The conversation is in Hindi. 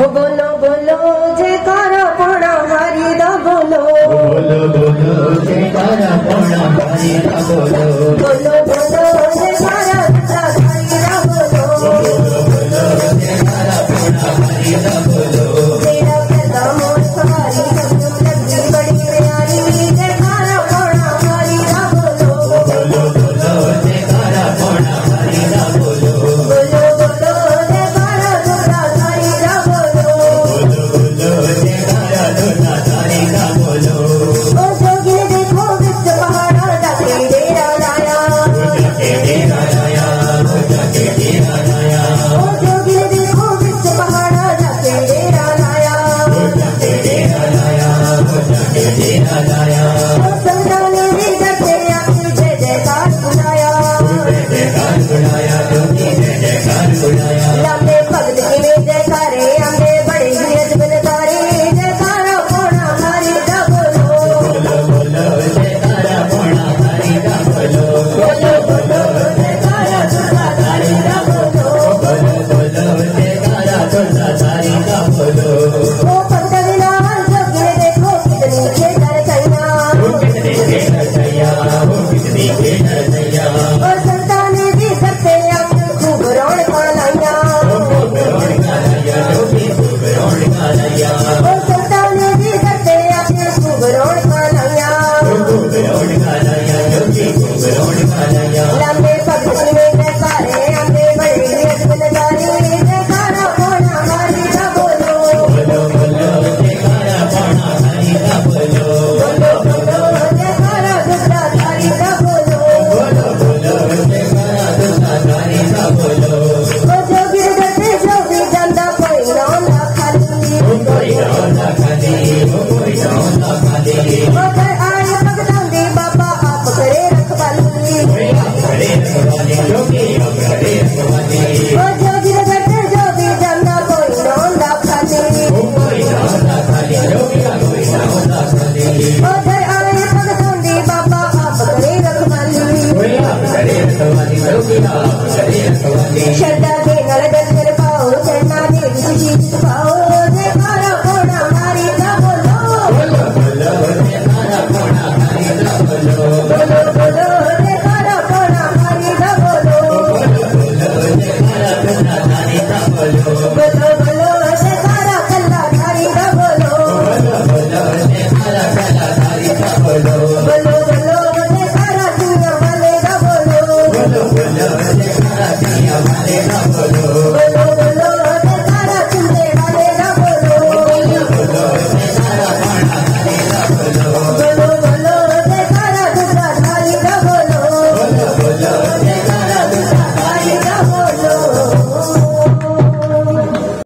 बोलो बोलो जयकारा पौड़ा हरि दा बोलो बोलो बोलो जयकारा पौड़ा हरि दा बोलो बोलो बोलो जयकारा हरि दा बोलो बोलो बोलो जयकारा पौड़ा हरि दा बोलो तेरा पैदा मोर सवारी सब लगी बड़ी प्यारी जयकारा पौड़ा हरि दा बोलो बोलो बोलो जयकारा पौड़ा हरि दा बोलो बोलो बोलो जयकारा दुर्गा हरि दा बोलो बोलो बोलो जयकारा दुर्गा हरि दा बोलो ओ जोगी देखो विच पहाड़ा जाके डेरा लाया जाके डेरा लाया जाके डेरा लाया ओ जोगी देखो विच पहाड़ा जाके डेरा लाया जाके डेरा लाया जाके डेरा लाया ओ संताने भी डरते आके जय जयकार बुलाया जय जयकार बुलाया जोगी जय जयकार बुलाया लांबे भगत किवे जयकारे आंबे बड़े ही अजब नजारे जयकारा पौड़ा हरि दा बोलो बोलो बोलो जयकारा पौड़ा हरि दा बोलो बोलो बोलो जयकारा दुर्गा हरि दा बोलो बोलो बोलो जयकारा दुर्गा हरि दा बोलो ओ भगत विलास जोगी देखो कितनी खेतर सैया वो कितने के नरसैया वो कितने के नरसैया और संताने भी करते आके खूब रौनक लाया वो खूब रौनका लाया जोगी खूब रौनका लाया और संताने भी करते आके खूब रौनक लाया वो खूब रौनका लाया जोगी खूब रौनका लाया लंबे भगत में जयकारे आंबे बड़े अजब नजारे जयकारा पौड़ा हरि दा बोलो बोलो बोलो जयकारा पौड़ा हरि दा बोलो बोलो बोलो जयकारा दुर्गा हरि दा बोलो बोलो बोलो जयकारा दुर्गा हरि दा बोलो ओ जोगी करते जो भी जांदा कोई रौना खाली वो कोई रौनका खाली वो कोई रौनका खाली ओ घर आए भगतां दे बाबा आप करे रखवाली बड़े रखवाले जोगी बड़े रखवाले ओ जोगी करते जो भी जांदा कोई रौना खाली वो कोई रौनका खाली जोगी कोई रौनका खाली ओ घर आए भगतां दे बाबा आप करे रखवाली बड़े रखवाले जोगी बड़े रखवाले शरदा दे नल दर्शन पाओ चरना दे विशीष पाओ